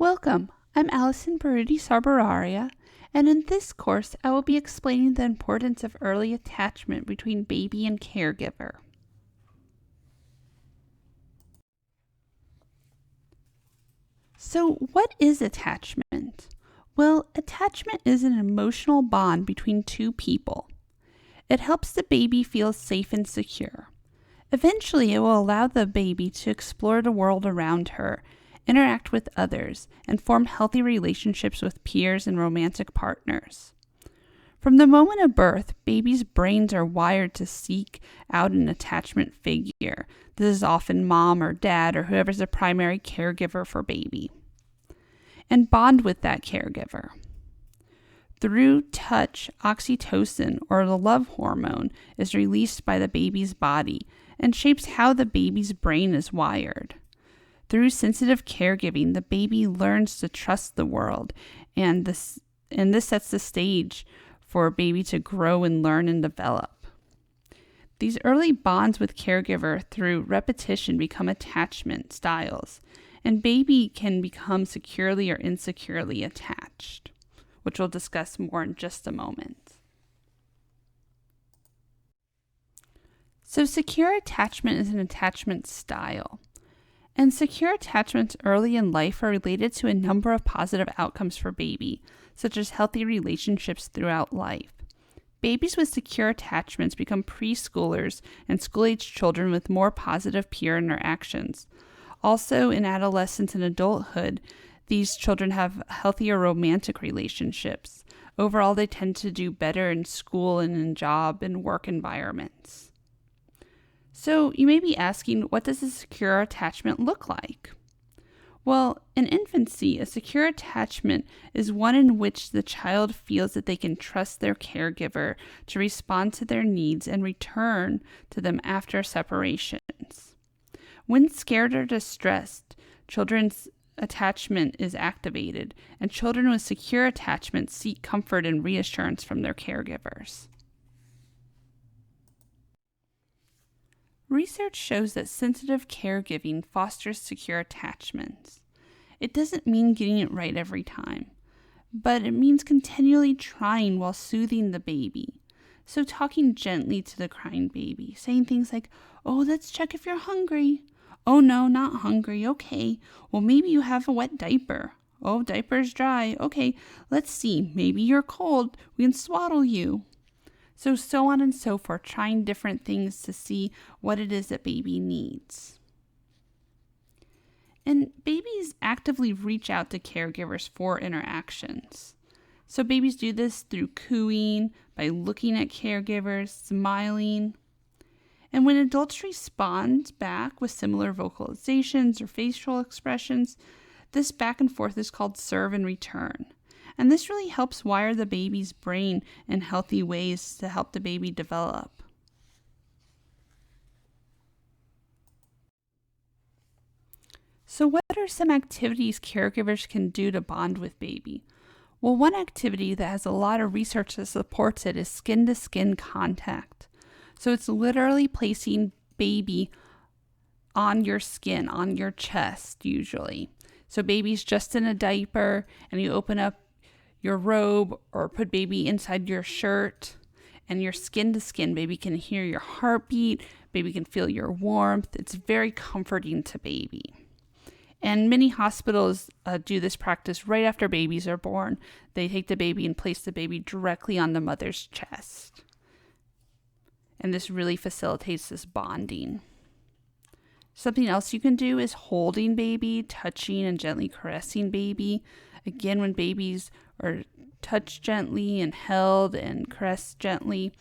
Welcome, I'm Allison Baruti Sarbararia, and in this course I will be explaining the importance of early attachment between baby and caregiver. So, what is attachment? Well, attachment is an emotional bond between two people. It helps the baby feel safe and secure. Eventually, it will allow the baby to explore the world around her, interact with others, and form healthy relationships with peers and romantic partners. From the moment of birth, babies' brains are wired to seek out an attachment figure. This is often mom or dad or whoever's the primary caregiver for baby, and bond with that caregiver. Through touch, oxytocin, or the love hormone, is released by the baby's body and shapes how the baby's brain is wired. Through sensitive caregiving, the baby learns to trust the world, and this sets the stage for a baby to grow and learn and develop. These early bonds with caregiver through repetition become attachment styles, and baby can become securely or insecurely attached, which we'll discuss more in just a moment. So secure attachment is an attachment style. And secure attachments early in life are related to a number of positive outcomes for baby, such as healthy relationships throughout life. Babies with secure attachments become preschoolers and school-age children with more positive peer interactions. Also, in adolescence and adulthood, these children have healthier romantic relationships. Overall, they tend to do better in school and in job and work environments. So you may be asking, what does a secure attachment look like? Well, in infancy, a secure attachment is one in which the child feels that they can trust their caregiver to respond to their needs and return to them after separations. When scared or distressed, children's attachment is activated, and children with secure attachment seek comfort and reassurance from their caregivers. Research shows that sensitive caregiving fosters secure attachments. It doesn't mean getting it right every time, but it means continually trying while soothing the baby. So talking gently to the crying baby, saying things like, "Oh, let's check if you're hungry." "Oh no, not hungry. Okay. Well, maybe you have a wet diaper." "Oh, diaper's dry. Okay, let's see. Maybe you're cold. We can swaddle you." So on and so forth, trying different things to see what it is that baby needs. And babies actively reach out to caregivers for interactions. So babies do this through cooing, by looking at caregivers, smiling. And when adults respond back with similar vocalizations or facial expressions, this back and forth is called serve and return. And this really helps wire the baby's brain in healthy ways to help the baby develop. So what are some activities caregivers can do to bond with baby? Well, one activity that has a lot of research that supports it is skin-to-skin contact. So it's literally placing baby on your skin, on your chest usually. So baby's just in a diaper and you open up your robe or put baby inside your shirt and you're skin to skin. Baby can hear your heartbeat. Baby can feel your warmth. It's very comforting to baby. And many hospitals do this practice right after babies are born. They take the baby and place the baby directly on the mother's chest. And this really facilitates this bonding. Something else you can do is holding baby, touching and gently caressing baby. Again, when babies are touched gently and held and caressed gently,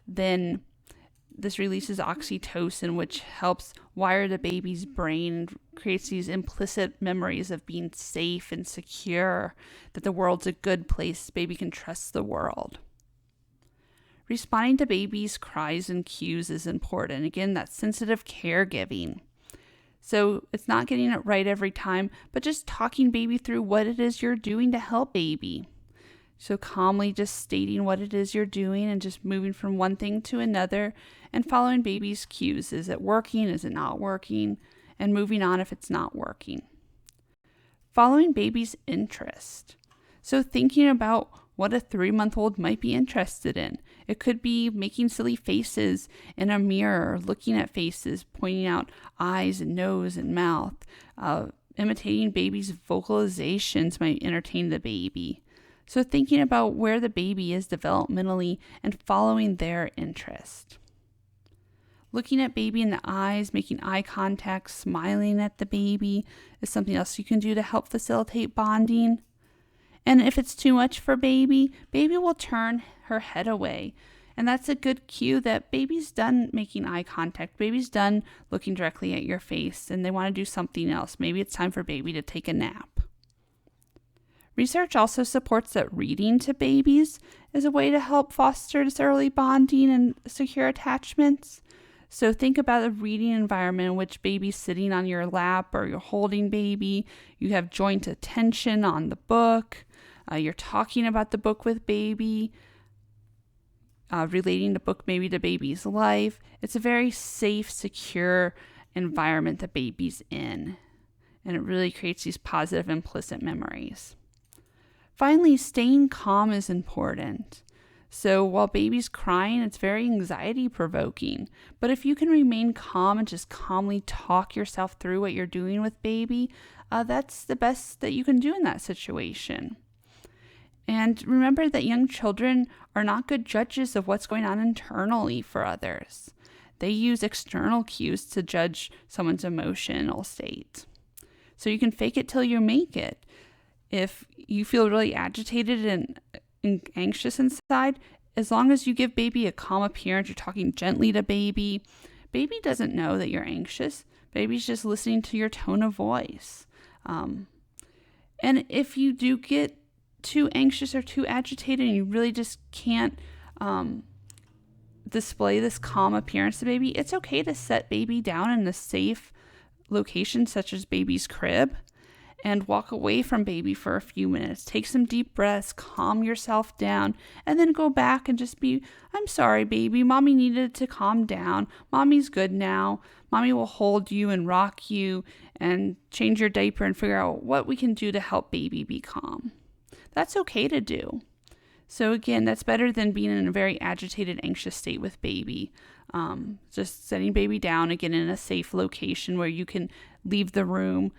then this releases oxytocin, which helps wire the baby's brain and creates these implicit memories of being safe and secure, that the world's a good place, baby can trust the world. Responding to baby's cries and cues is important. Again, that's sensitive caregiving. So it's not getting it right every time, but just talking baby through what it is you're doing to help baby. So calmly just stating what it is you're doing and just moving from one thing to another and following baby's cues. Is it working? Is it not working? And moving on if it's not working. following baby's interest. So thinking about what a 3-month-old might be interested in. It could be making silly faces in a mirror, looking at faces, pointing out eyes and nose and mouth. Imitating baby's vocalizations might entertain the baby. So thinking about where the baby is developmentally and following their interest. Looking at baby in the eyes, making eye contact, smiling at the baby is something else you can do to help facilitate bonding. And if it's too much for baby will turn her head away. And that's a good cue that baby's done making eye contact. Baby's done looking directly at your face and they want to do something else. Maybe it's time for baby to take a nap. Research also supports that reading to babies is a way to help foster this early bonding and secure attachments. So think about a reading environment in which baby's sitting on your lap or you're holding baby. You have joint attention on the book. You're talking about the book with baby, relating the book maybe to baby's life. It's a very safe, secure environment that baby's in. And it really creates these positive implicit memories. Finally, staying calm is important. So while baby's crying, it's very anxiety provoking. But if you can remain calm and just calmly talk yourself through what you're doing with baby, that's the best that you can do in that situation. And remember that young children are not good judges of what's going on internally for others. They use external cues to judge someone's emotional state. So you can fake it till you make it. If you feel really agitated and anxious inside, as long as you give baby a calm appearance, you're talking gently to baby doesn't know that you're anxious. Baby's just listening to your tone of voice. And if you do get too anxious or too agitated and you really just can't display this calm appearance to baby, it's okay to set baby down in a safe location such as baby's crib and walk away from baby for a few minutes. Take some deep breaths, calm yourself down, and then go back and just be, I'm sorry, baby. Mommy needed to calm down. Mommy's good now. Mommy will hold you and rock you and change your diaper and figure out what we can do to help baby be calm. That's okay to do. So again, that's better than being in a very agitated, anxious state with baby. Just setting baby down again in a safe location where you can leave the room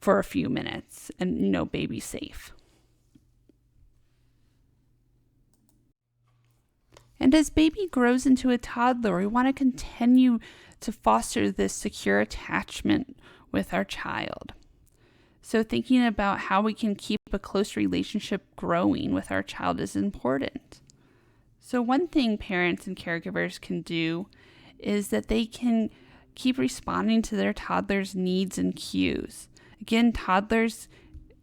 for a few minutes and baby's safe. And as baby grows into a toddler, we want to continue to foster this secure attachment with our child. So thinking about how we can keep a close relationship growing with our child is important. So one thing parents and caregivers can do is that they can keep responding to their toddler's needs and cues. Again, toddlers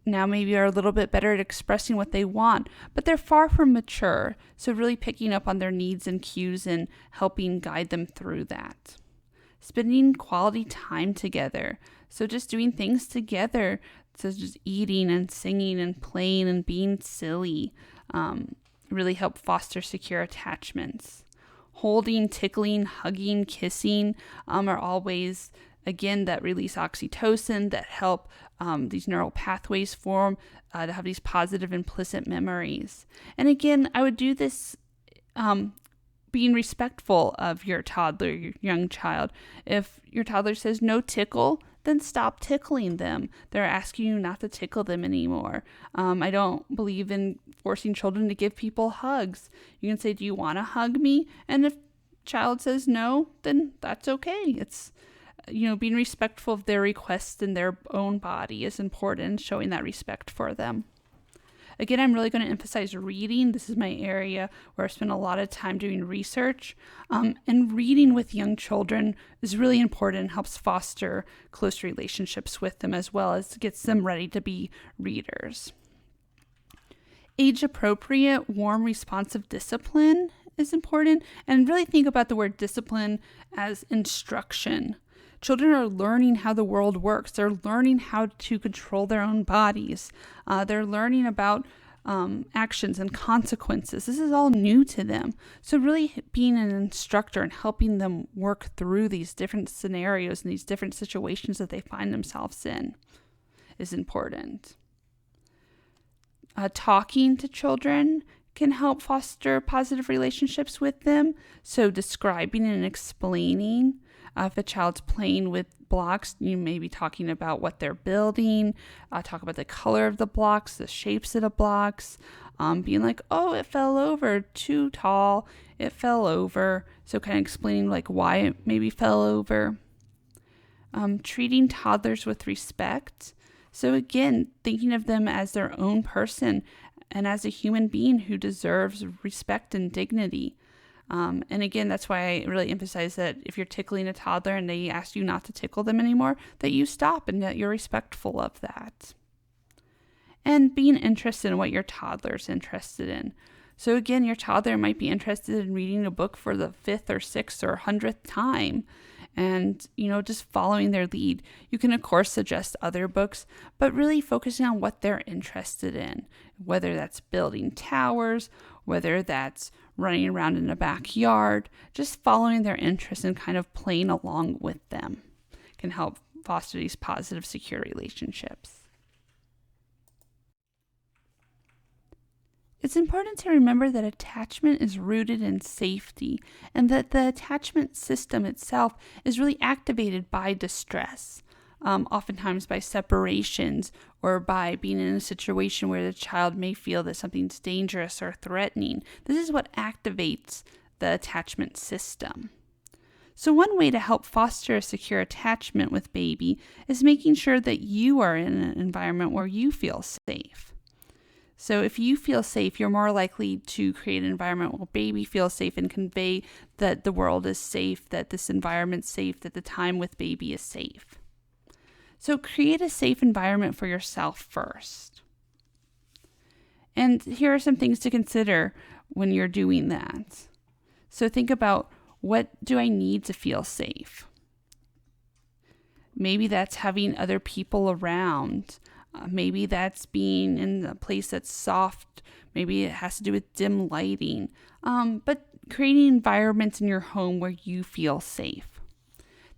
now maybe are a little bit better at expressing what they want, but they're far from mature. So really picking up on their needs and cues and helping guide them through that. Spending quality time together. So just doing things together, such as eating and singing and playing and being silly, really help foster secure attachments. Holding, tickling, hugging, kissing are all ways, again, that release oxytocin, that help these neural pathways form to have these positive implicit memories. And again, I would do this being respectful of your toddler, your young child. If your toddler says no tickle, then stop tickling them. They're asking you not to tickle them anymore. I don't believe in forcing children to give people hugs. You can say, do you want to hug me? And if child says no, then that's okay. It's, being respectful of their requests and their own body is important, showing that respect for them. Again, I'm really going to emphasize reading. This is my area where I spend a lot of time doing research. And reading with young children is really important and helps foster close relationships with them as well as gets them ready to be readers. Age-appropriate, warm, responsive discipline is important. And really think about the word discipline as instruction. Children are learning how the world works. They're learning how to control their own bodies. They're learning about actions and consequences. This is all new to them. So really being an instructor and helping them work through these different scenarios and these different situations that they find themselves in is important. Talking to children can help foster positive relationships with them. So describing and explaining. If a child's playing with blocks, you may be talking about what they're building, talk about the color of the blocks, the shapes of the blocks, being like, oh, it fell over, too tall, it fell over. So kind of explaining like why it maybe fell over. Treating toddlers with respect. So again, thinking of them as their own person and as a human being who deserves respect and dignity. And again, that's why I really emphasize that if you're tickling a toddler and they ask you not to tickle them anymore, that you stop and that you're respectful of that. And being interested in what your toddler's interested in. So again, your toddler might be interested in reading a book for the 5th or 6th or 100th time. And, just following their lead. You can, of course, suggest other books, but really focusing on what they're interested in, whether that's building towers, whether that's running around in a backyard, just following their interests and kind of playing along with them can help foster these positive, secure relationships. It's important to remember that attachment is rooted in safety and that the attachment system itself is really activated by distress, oftentimes by separations or by being in a situation where the child may feel that something's dangerous or threatening. This is what activates the attachment system. So one way to help foster a secure attachment with baby is making sure that you are in an environment where you feel safe. So if you feel safe, you're more likely to create an environment where baby feels safe and convey that the world is safe, that this environment's safe, that the time with baby is safe. So create a safe environment for yourself first. And here are some things to consider when you're doing that. So think about, what do I need to feel safe? Maybe that's having other people around. Maybe that's being in a place that's soft. Maybe it has to do with dim lighting. But creating environments in your home where you feel safe.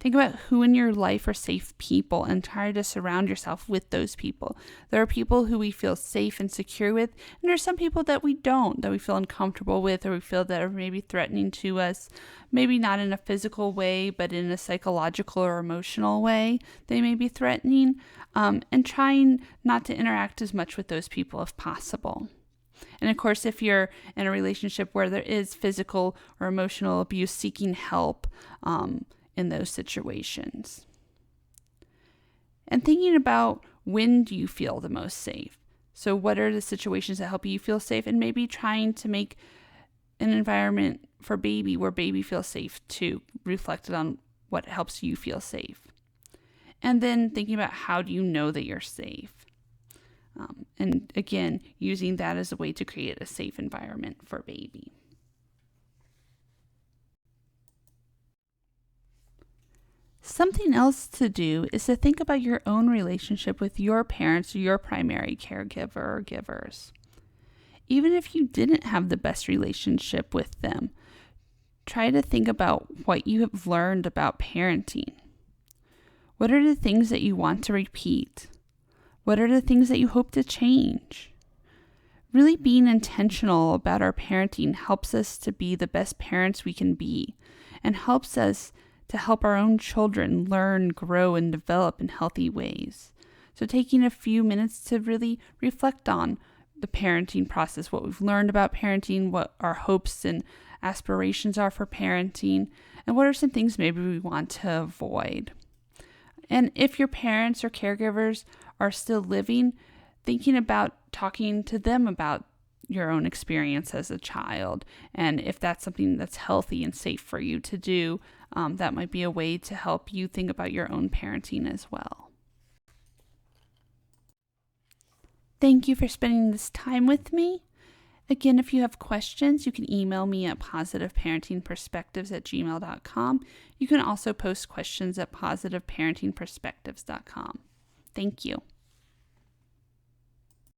Think about who in your life are safe people and try to surround yourself with those people. There are people who we feel safe and secure with, and there are some people that we don't, that we feel uncomfortable with, or we feel that are maybe threatening to us. Maybe not in a physical way, but in a psychological or emotional way. They may be threatening, and trying not to interact as much with those people if possible. And of course, if you're in a relationship where there is physical or emotional abuse, seeking help in those situations. And thinking about, when do you feel the most safe? So what are the situations that help you feel safe? And maybe trying to make an environment for baby where baby feels safe too, reflected on what helps you feel safe. And then thinking about, how do you know that you're safe? And again, using that as a way to create a safe environment for baby. Something else to do is to think about your own relationship with your parents or your primary caregiver or givers. Even if you didn't have the best relationship with them, try to think about what you have learned about parenting. What are the things that you want to repeat? What are the things that you hope to change? Really being intentional about our parenting helps us to be the best parents we can be, and helps us to help our own children learn, grow, and develop in healthy ways. So taking a few minutes to really reflect on the parenting process, what we've learned about parenting, what our hopes and aspirations are for parenting, and what are some things maybe we want to avoid. And if your parents or caregivers are still living, thinking about talking to them about your own experience as a child, and if that's something that's healthy and safe for you to do, that might be a way to help you think about your own parenting as well. Thank you for spending this time with me. Again, if you have questions, you can email me at positiveparentingperspectives@gmail.com. You can also post questions at positiveparentingperspectives.com. Thank you.